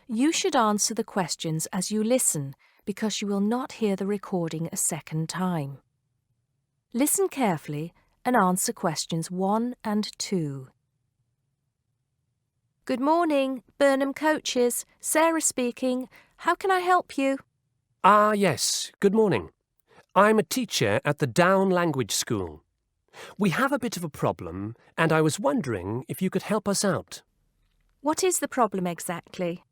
You should answer the questions as you listen because you will not hear the recording a second time. Listen carefully and answer questions 1 and 2. Good morning, Burnham Coaches. Sarah speaking. How can I help you? Yes. Good morning. I'm a teacher at the Down Language School. We have a bit of a problem, and I was wondering if you could help us out. What is the problem exactly?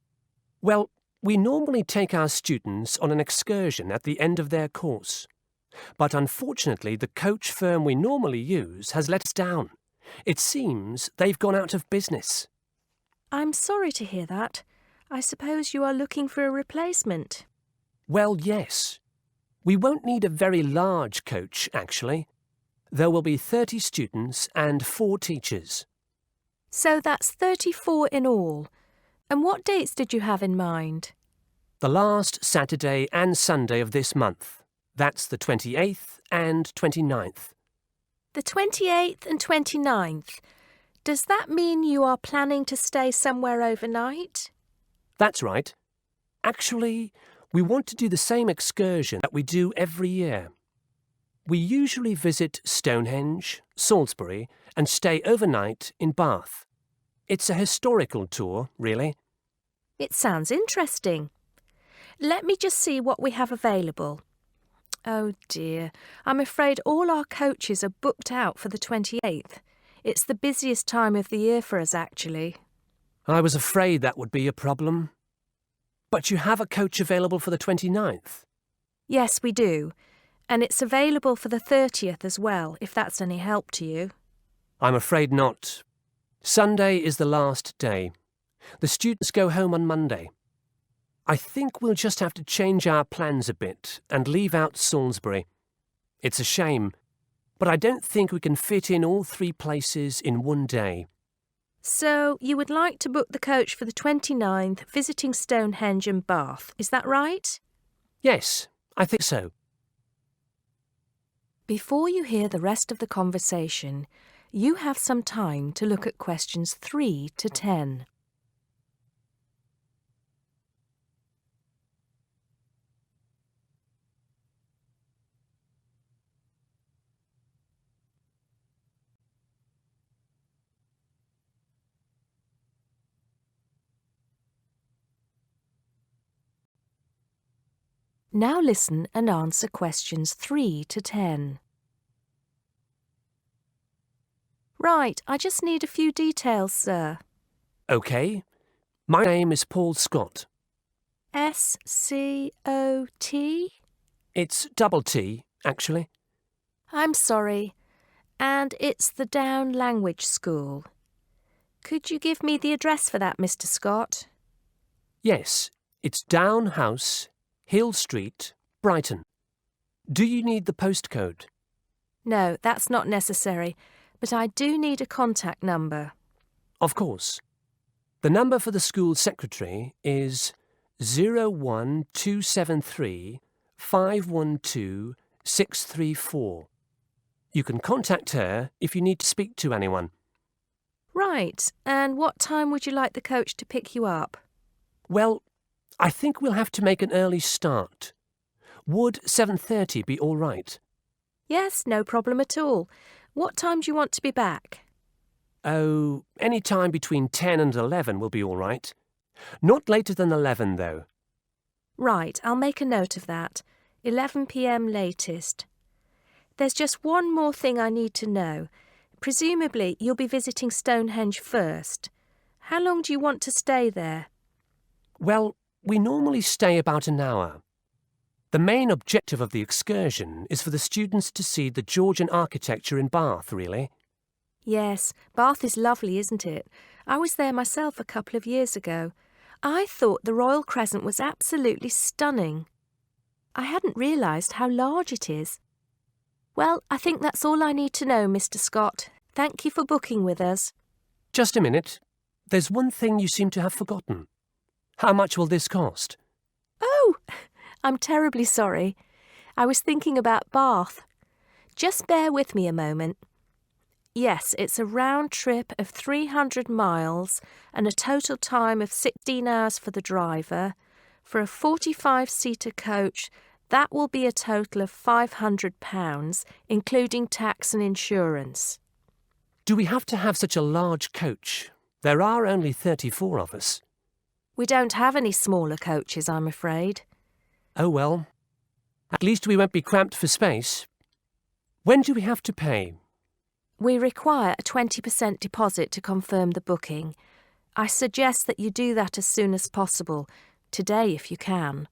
Well, we normally take our students on an excursion at the end of their course. But unfortunately, the coach firm we normally use has let us down. It seems they've gone out of business. I'm sorry to hear that. I suppose you are looking for a replacement. Well, yes. We won't need a very large coach, actually. There will be 30 students and 4 teachers. So that's 34 in all. And what dates did you have in mind? The last Saturday and Sunday of this month. That's the 28th and 29th. The 28th and 29th. Does that mean you are planning to stay somewhere overnight? That's right. Actually, we want to do the same excursion that we do every year. We usually visit Stonehenge, Salisbury, and stay overnight in Bath. It's a historical tour, really. It sounds interesting. Let me just see what we have available. Oh dear, I'm afraid all our coaches are booked out for the 28th. It's the busiest time of the year for us, actually. I was afraid that would be a problem. But you have a coach available for the 29th? Yes, we do. And it's available for the 30th as well, if that's any help to you. I'm afraid not. Sunday is the last day. The students go home on Monday. I think we'll just have to change our plans a bit and leave out Salisbury. It's a shame, but I don't think we can fit in all 3 places in one day. So you would like to book the coach for the 29th, visiting Stonehenge and Bath, is that right? Yes, I think so. Before you hear the rest of the conversation, you have some time to look at questions 3 to 10. Now listen and answer questions 3 to 10. Right, I just need a few details, sir. OK. My name is Paul Scott. S-C-O-T? It's double T, actually. I'm sorry. And it's the Down Language School. Could you give me the address for that, Mr. Scott? Yes, it's Down House, Hill Street, Brighton. Do you need the postcode? No, that's not necessary, but I do need a contact number. Of course. The number for the school secretary is 01273 512 634. You can contact her if you need to speak to anyone. Right, and what time would you like the coach to pick you up? Well, I think we'll have to make an early start. Would 7:30 be all right? Yes, no problem at all. What time do you want to be back? Oh, any time between 10 and 11 will be all right. Not later than 11, though. Right, I'll make a note of that. 11 p.m. latest. There's just one more thing I need to know. Presumably, you'll be visiting Stonehenge first. How long do you want to stay there? Well, we normally stay about an hour. The main objective of the excursion is for the students to see the Georgian architecture in Bath, really. Yes, Bath is lovely, isn't it? I was there myself a couple of years ago. I thought the Royal Crescent was absolutely stunning. I hadn't realised how large it is. Well, I think that's all I need to know, Mr. Scott. Thank you for booking with us. Just a minute. There's one thing you seem to have forgotten. How much will this cost? Oh, I'm terribly sorry. I was thinking about Bath. Just bear with me a moment. Yes, it's a round trip of 300 miles and a total time of 16 hours for the driver. For a 45-seater coach, that will be a total of £500, including tax and insurance. Do we have to have such a large coach? There are only 34 of us. We don't have any smaller coaches, I'm afraid. Oh well. At least we won't be cramped for space. When do we have to pay? We require a 20% deposit to confirm the booking. I suggest that you do that as soon as possible, today if you can.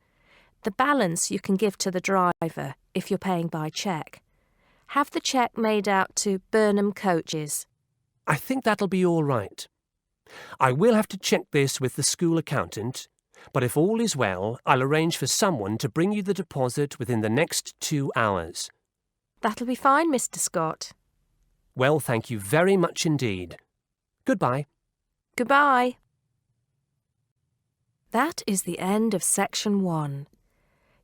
The balance you can give to the driver if you're paying by cheque. Have the cheque made out to Burnham Coaches. I think that'll be all right. I will have to check this with the school accountant, but if all is well, I'll arrange for someone to bring you the deposit within the next 2 hours. That'll be fine, Mr. Scott. Well, thank you very much indeed. Goodbye. Goodbye. That is the end of section 1.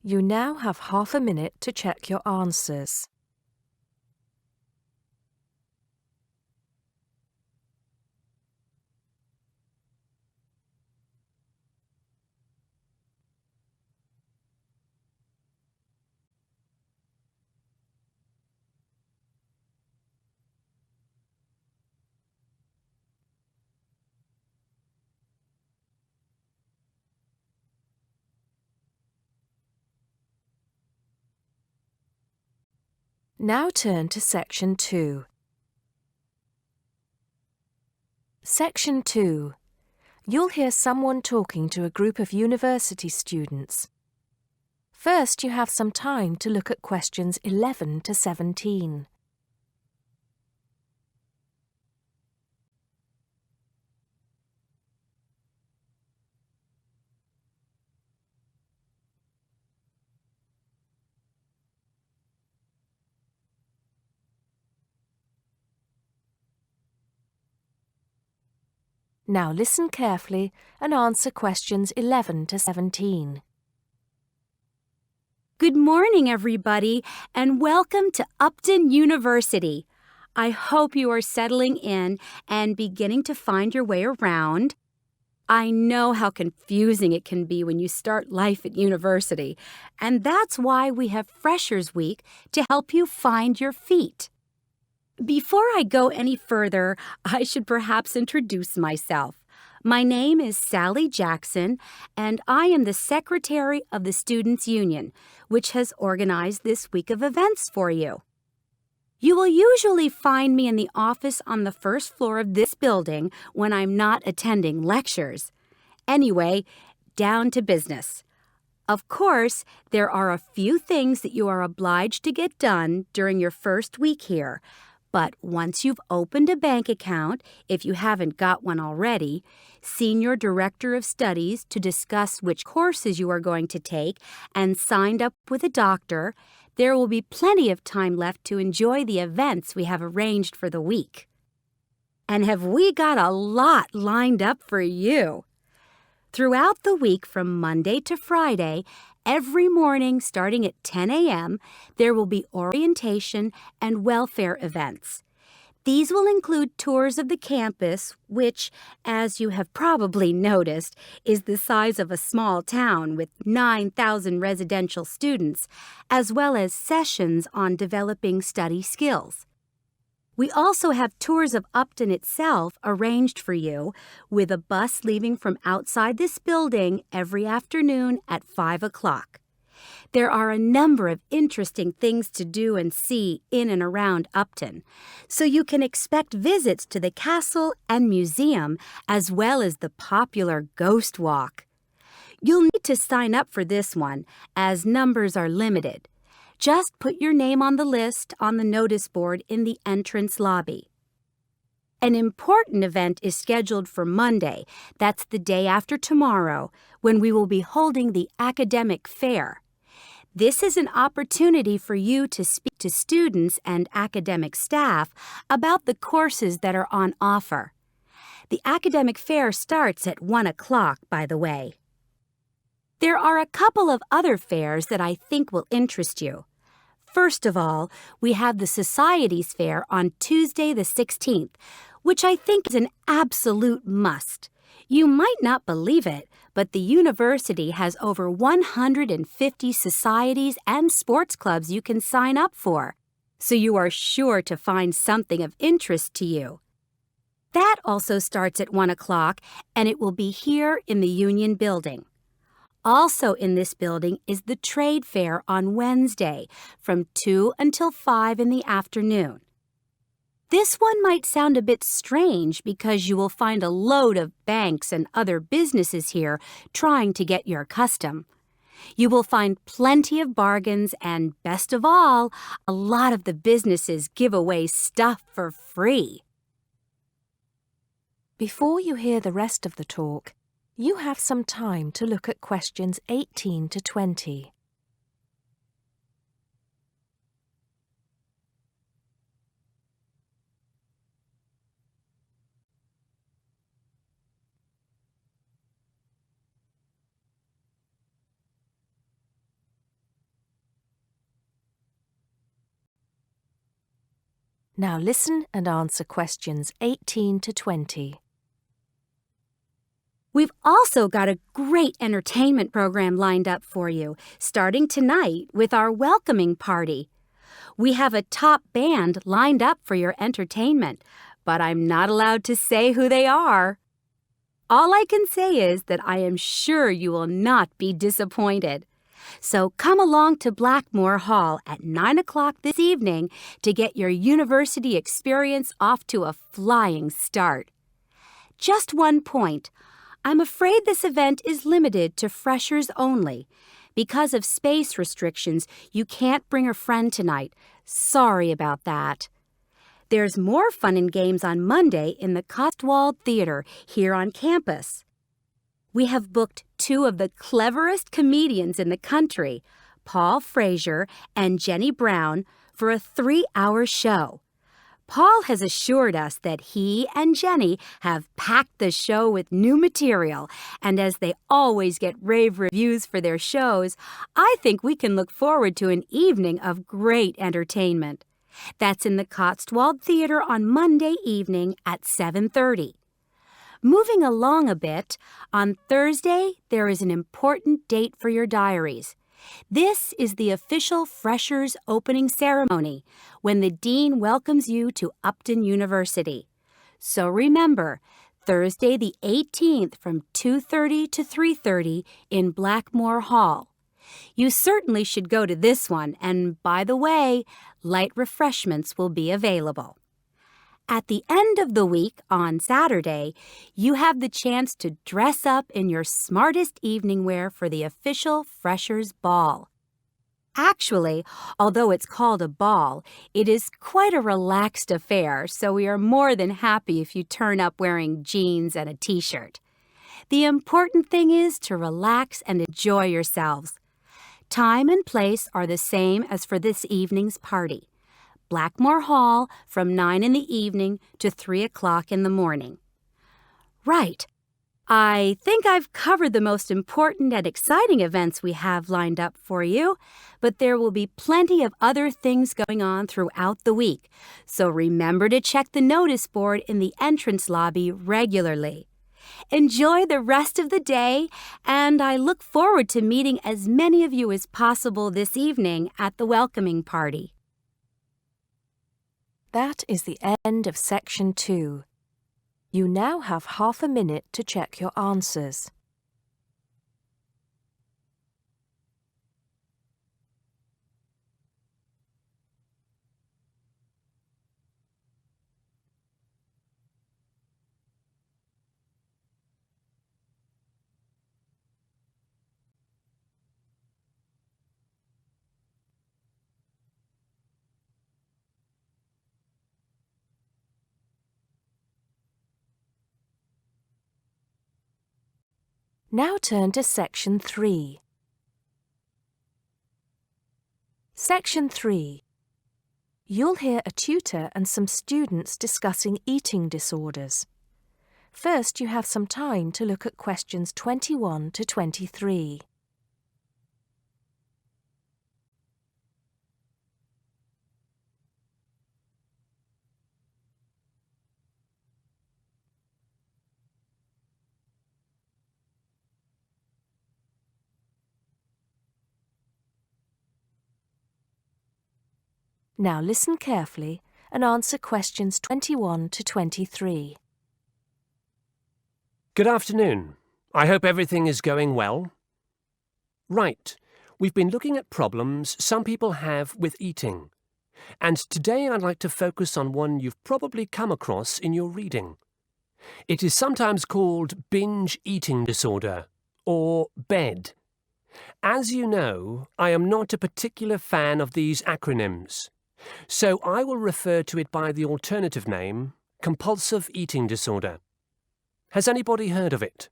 You now have half a minute to check your answers. Now turn to Section 2. Section 2. You'll hear someone talking to a group of university students. First, you have some time to look at questions 11 to 17. Now listen carefully and answer questions 11 to 17. Good morning, everybody, and welcome to Upton University. I hope you are settling in and beginning to find your way around. I know how confusing it can be when you start life at university, and that's why we have Freshers Week to help you find your feet. Before I go any further, I should perhaps introduce myself. My name is Sally Jackson, and I am the Secretary of the Students' Union, which has organized this week of events for you. You will usually find me in the office on the first floor of this building when I'm not attending lectures. Anyway, down to business. Of course, there are a few things that you are obliged to get done during your first week here. But once you've opened a bank account, if you haven't got one already, seen your director of studies to discuss which courses you are going to take, and signed up with a doctor, there will be plenty of time left to enjoy the events we have arranged for the week. And have we got a lot lined up for you? Throughout the week from Monday to Friday, every morning starting at 10 a.m., there will be orientation and welfare events. These will include tours of the campus, which, as you have probably noticed, is the size of a small town with 9,000 residential students, as well as sessions on developing study skills. We also have tours of Upton itself arranged for you, with a bus leaving from outside this building every afternoon at 5 o'clock. There are a number of interesting things to do and see in and around Upton, so you can expect visits to the castle and museum as well as the popular Ghost Walk. You'll need to sign up for this one, as numbers are limited. Just put your name on the list on the notice board in the entrance lobby. An important event is scheduled for Monday, that's the day after tomorrow, when we will be holding the academic fair. This is an opportunity for you to speak to students and academic staff about the courses that are on offer. The academic fair starts at 1 o'clock, by the way. There are a couple of other fairs that I think will interest you. First of all, we have the Societies Fair on Tuesday the 16th, which I think is an absolute must. You might not believe it, but the university has over 150 societies and sports clubs you can sign up for, so you are sure to find something of interest to you. That also starts at 1 o'clock, and it will be here in the Union Building. Also in this building is the Trade Fair on Wednesday from 2 until 5 in the afternoon. This one might sound a bit strange because you will find a load of banks and other businesses here trying to get your custom. You will find plenty of bargains and, best of all, a lot of the businesses give away stuff for free. Before you hear the rest of the talk, you have some time to look at questions 18 to 20. Now listen and answer questions 18 to 20. We've also got a great entertainment program lined up for you, starting tonight with our welcoming party. We have a top band lined up for your entertainment, but I'm not allowed to say who they are. All I can say is that I am sure you will not be disappointed. So come along to Blackmore Hall at 9 o'clock this evening to get your university experience off to a flying start. Just one point. I'm afraid this event is limited to freshers only. Because of space restrictions, you can't bring a friend tonight. Sorry about that. There's more fun and games on Monday in the Cotswold Theater here on campus. We have booked two of the cleverest comedians in the country, Paul Frazier and Jenny Brown, for a 3-hour show. Paul has assured us that he and Jenny have packed the show with new material, and as they always get rave reviews for their shows, I think we can look forward to an evening of great entertainment. That's in the Cotswold Theater on Monday evening at 7:30. Moving along a bit, on Thursday there is an important date for your diaries. This is the official Freshers Opening Ceremony, when the Dean welcomes you to Upton University. So remember, Thursday the 18th from 2:30 to 3:30 in Blackmore Hall. You certainly should go to this one, and by the way, light refreshments will be available. At the end of the week, on Saturday, you have the chance to dress up in your smartest evening wear for the official Freshers' Ball. Actually, although it's called a ball, it is quite a relaxed affair, so we are more than happy if you turn up wearing jeans and a t-shirt. The important thing is to relax and enjoy yourselves. Time and place are the same as for this evening's party. Blackmore Hall from 9 in the evening to 3 o'clock in the morning. Right. I think I've covered the most important and exciting events we have lined up for you, but there will be plenty of other things going on throughout the week, so remember to check the notice board in the entrance lobby regularly. Enjoy the rest of the day, and I look forward to meeting as many of you as possible this evening at the welcoming party. That is the end of Section 2. You now have half a minute to check your answers. Now turn to Section 3. Section 3. You'll hear a tutor and some students discussing eating disorders. First, you have some time to look at questions 21 to 23. Now listen carefully and answer questions 21 to 23. Good afternoon. I hope everything is going well. Right, we've been looking at problems some people have with eating. And today I'd like to focus on one you've probably come across in your reading. It is sometimes called binge eating disorder, or BED. As you know, I am not a particular fan of these acronyms, so I will refer to it by the alternative name, compulsive eating disorder. Has anybody heard of it?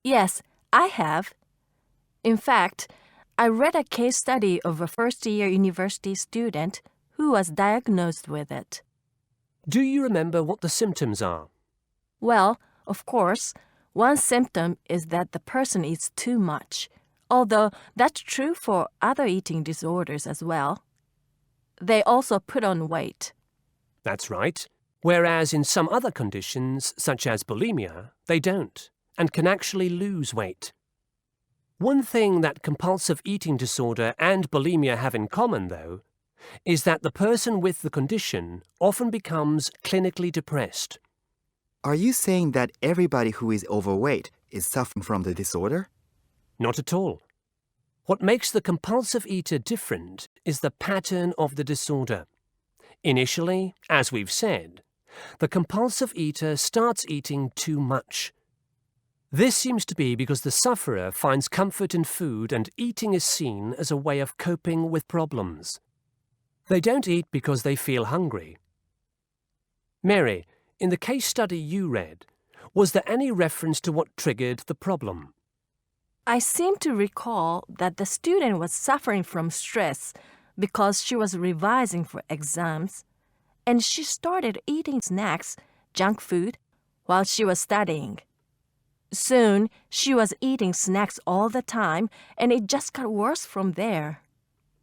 Yes, I have. In fact, I read a case study of a first-year university student who was diagnosed with it. Do you remember what the symptoms are? Well, of course, one symptom is that the person eats too much, although that's true for other eating disorders as well. They also put on weight. That's right. Whereas in some other conditions, such as bulimia, they don't, and can actually lose weight. One thing that compulsive eating disorder and bulimia have in common, though, is that the person with the condition often becomes clinically depressed. Are you saying that everybody who is overweight is suffering from the disorder? Not at all. What makes the compulsive eater different is the pattern of the disorder. Initially, as we've said, the compulsive eater starts eating too much. This seems to be because the sufferer finds comfort in food and eating is seen as a way of coping with problems. They don't eat because they feel hungry. Mary, in the case study you read, was there any reference to what triggered the problem? I seem to recall that the student was suffering from stress because she was revising for exams, and she started eating snacks, junk food, while she was studying. Soon, she was eating snacks all the time, and it just got worse from there.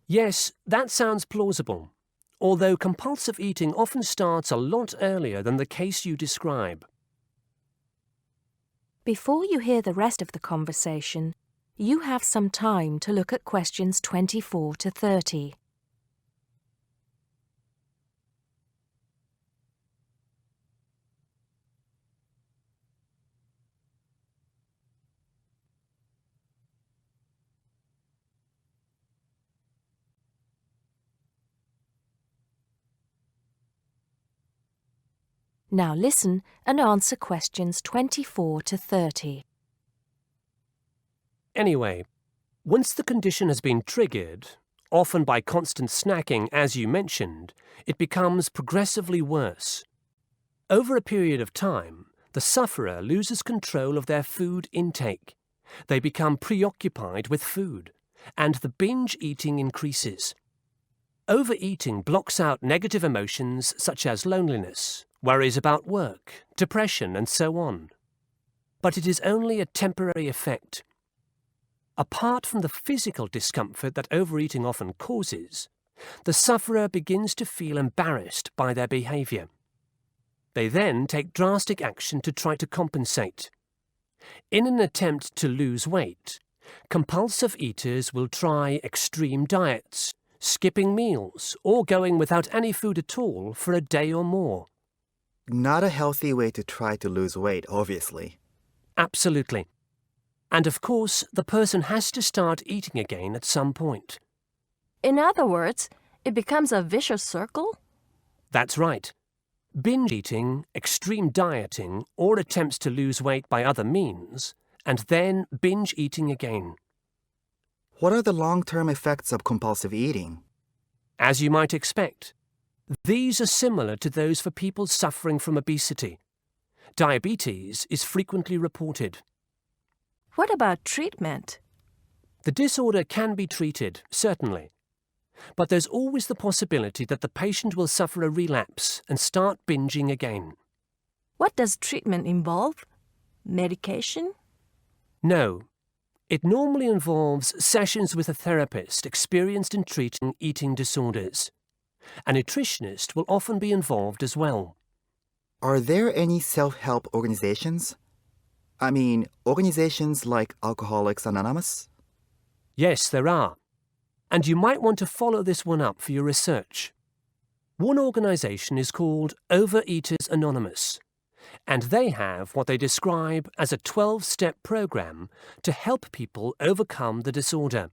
Yes, that sounds plausible, although compulsive eating often starts a lot earlier than the case you describe. Before you hear the rest of the conversation, you have some time to look at questions 24 to 30. Now listen and answer questions 24 to 30. Anyway, once the condition has been triggered, often by constant snacking as you mentioned, it becomes progressively worse. Over a period of time, the sufferer loses control of their food intake. They become preoccupied with food, and the binge eating increases. Overeating blocks out negative emotions such as loneliness, worries about work, depression, and so on. But it is only a temporary effect. Apart from the physical discomfort that overeating often causes, the sufferer begins to feel embarrassed by their behavior. They then take drastic action to try to compensate. In an attempt to lose weight, compulsive eaters will try extreme diets, skipping meals, or going without any food at all for a day or more. Not a healthy way to try to lose weight, obviously. Absolutely. And of course, the person has to start eating again at some point. In other words, it becomes a vicious circle? That's right. Binge eating, extreme dieting, or attempts to lose weight by other means, and then binge eating again. What are the long-term effects of compulsive eating? As you might expect, these are similar to those for people suffering from obesity. Diabetes is frequently reported. What about treatment? The disorder can be treated, certainly. But there's always the possibility that the patient will suffer a relapse and start binging again. What does treatment involve? Medication? No. It normally involves sessions with a therapist experienced in treating eating disorders. A nutritionist will often be involved as well. Are there any self-help organizations? I mean, organizations like Alcoholics Anonymous? Yes, there are. And you might want to follow this one up for your research. One organisation is called Overeaters Anonymous, and they have what they describe as a 12-step programme to help people overcome the disorder.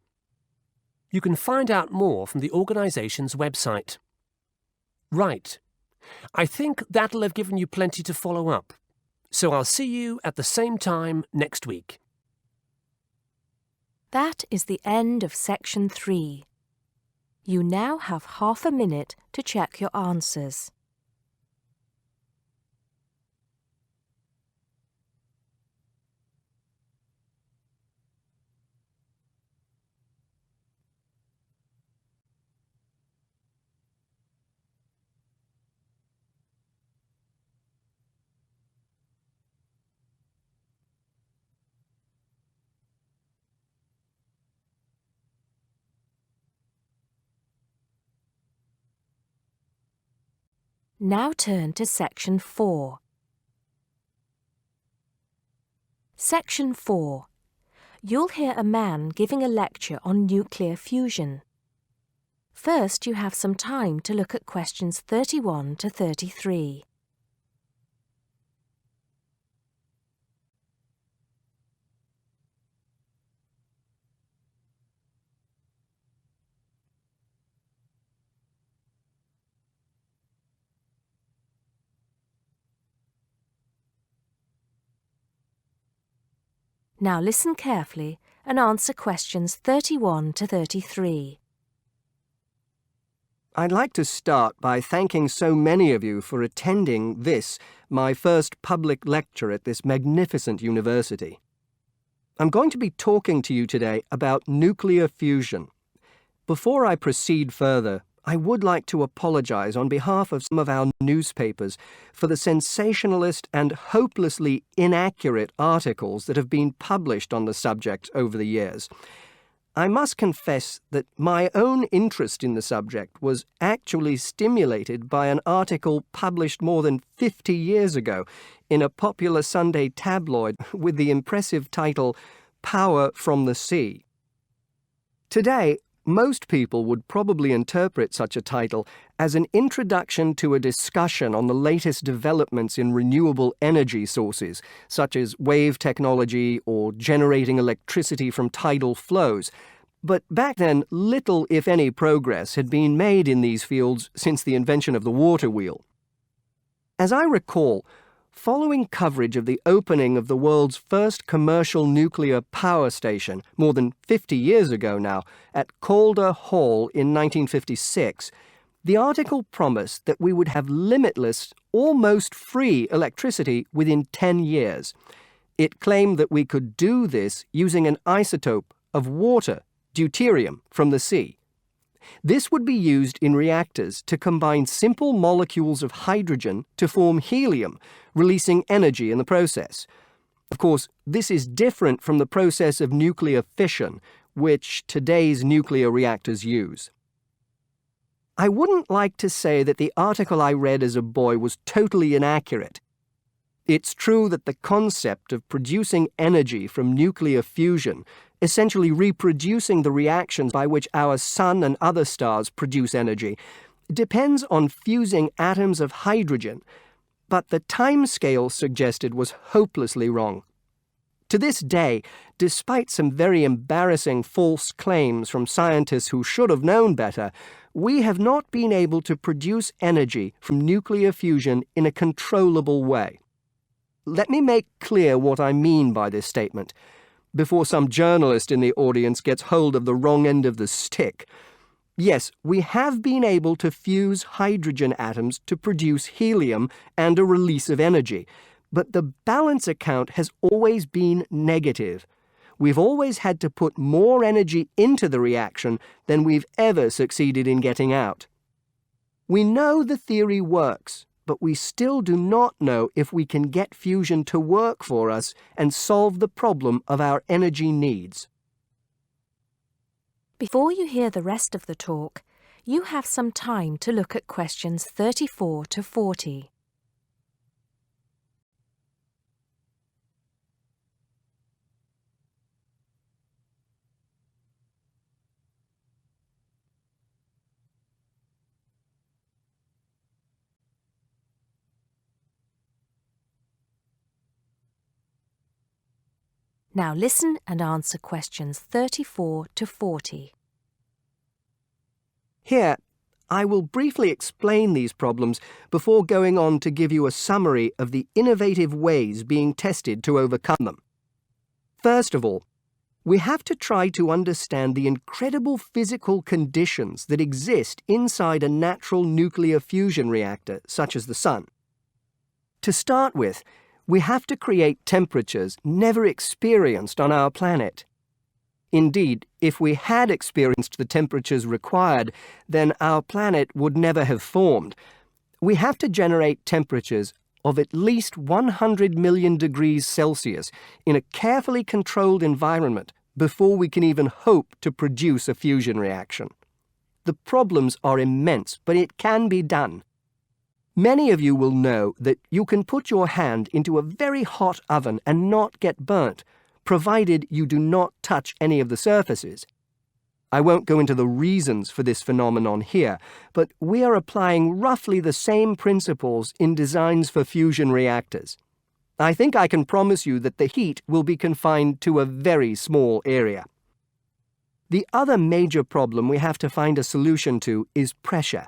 You can find out more from the organisation's website. Right. I think that'll have given you plenty to follow up. So I'll see you at the same time next week. That is the end of section 3. You now have half a minute to check your answers. Now turn to section 4. Section 4. You'll hear a man giving a lecture on nuclear fusion. First, you have some time to look at questions 31 to 33. Now listen carefully and answer questions 31 to 33. I'd like to start by thanking so many of you for attending this, my first public lecture at this magnificent university. I'm going to be talking to you today about nuclear fusion. Before I proceed further, I would like to apologize on behalf of some of our newspapers for the sensationalist and hopelessly inaccurate articles that have been published on the subject over the years. I must confess that my own interest in the subject was actually stimulated by an article published more than 50 years ago in a popular Sunday tabloid with the impressive title, Power from the Sea. Today, most people would probably interpret such a title as an introduction to a discussion on the latest developments in renewable energy sources, such as wave technology or generating electricity from tidal flows. But back then, little, if any, progress had been made in these fields since the invention of the water wheel. As I recall, following coverage of the opening of the world's first commercial nuclear power station, more than 50 years ago now, at Calder Hall in 1956, the article promised that we would have limitless, almost free electricity within 10 years. It claimed that we could do this using an isotope of water, deuterium, from the sea. This would be used in reactors to combine simple molecules of hydrogen to form helium, releasing energy in the process. Of course, this is different from the process of nuclear fission, which today's nuclear reactors use. I wouldn't like to say that the article I read as a boy was totally inaccurate. It's true that the concept of producing energy from nuclear fusion, essentially reproducing the reactions by which our sun and other stars produce energy, depends on fusing atoms of hydrogen, but the timescale suggested was hopelessly wrong. To this day, despite some very embarrassing false claims from scientists who should have known better, we have not been able to produce energy from nuclear fusion in a controllable way. Let me make clear what I mean by this statement, before some journalist in the audience gets hold of the wrong end of the stick. Yes, we have been able to fuse hydrogen atoms to produce helium and a release of energy, but the balance account has always been negative. We've always had to put more energy into the reaction than we've ever succeeded in getting out. We know the theory works, but we still do not know if we can get fusion to work for us and solve the problem of our energy needs. Before you hear the rest of the talk, you have some time to look at questions 34 to 40. Now listen and answer questions 34 to 40. Here, I will briefly explain these problems before going on to give you a summary of the innovative ways being tested to overcome them. First of all, we have to try to understand the incredible physical conditions that exist inside a natural nuclear fusion reactor, such as the Sun. To start with, we have to create temperatures never experienced on our planet. Indeed, if we had experienced the temperatures required, then our planet would never have formed. We have to generate temperatures of at least 100 million degrees Celsius in a carefully controlled environment before we can even hope to produce a fusion reaction. The problems are immense, but it can be done. Many of you will know that you can put your hand into a very hot oven and not get burnt, provided you do not touch any of the surfaces. I won't go into the reasons for this phenomenon here, but we are applying roughly the same principles in designs for fusion reactors. I think I can promise you that the heat will be confined to a very small area. The other major problem we have to find a solution to is pressure.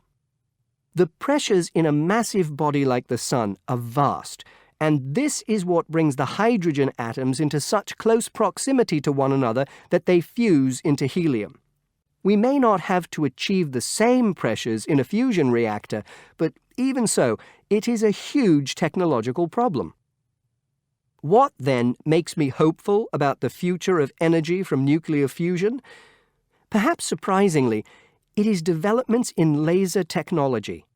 The pressures in a massive body like the Sun are vast, and this is what brings the hydrogen atoms into such close proximity to one another that they fuse into helium. We may not have to achieve the same pressures in a fusion reactor, but even so, it is a huge technological problem. What, then, makes me hopeful about the future of energy from nuclear fusion? Perhaps surprisingly, it is developments in laser technology.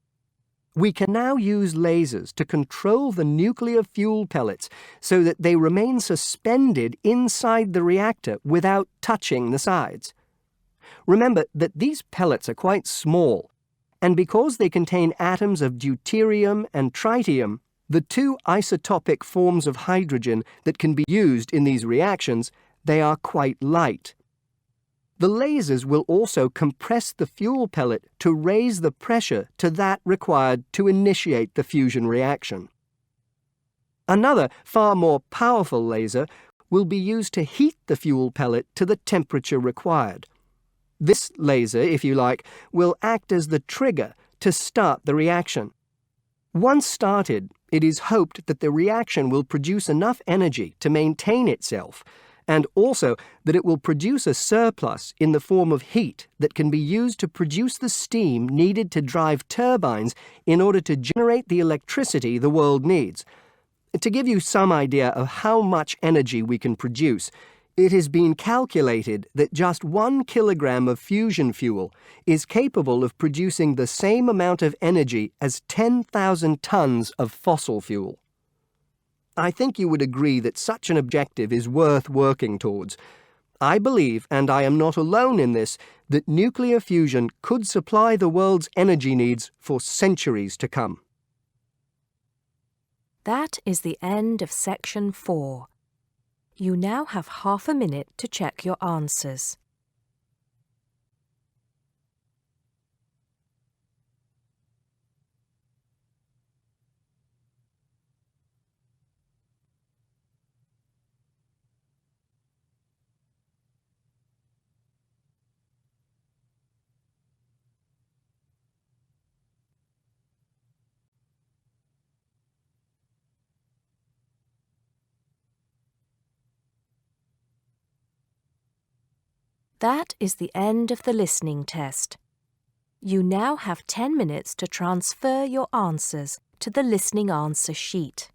We can now use lasers to control the nuclear fuel pellets so that they remain suspended inside the reactor without touching the sides. Remember that these pellets are quite small, and because they contain atoms of deuterium and tritium, the two isotopic forms of hydrogen that can be used in these reactions, they are quite light. The lasers will also compress the fuel pellet to raise the pressure to that required to initiate the fusion reaction. Another, far more powerful laser will be used to heat the fuel pellet to the temperature required. This laser, if you like, will act as the trigger to start the reaction. Once started, it is hoped that the reaction will produce enough energy to maintain itself, and also that it will produce a surplus in the form of heat that can be used to produce the steam needed to drive turbines in order to generate the electricity the world needs. To give you some idea of how much energy we can produce, it has been calculated that just 1 kilogram of fusion fuel is capable of producing the same amount of energy as 10,000 tons of fossil fuel. I think you would agree that such an objective is worth working towards. I believe, and I am not alone in this, that nuclear fusion could supply the world's energy needs for centuries to come. That is the end of section 4. You now have half a minute to check your answers. That is the end of the listening test. You now have 10 minutes to transfer your answers to the listening answer sheet.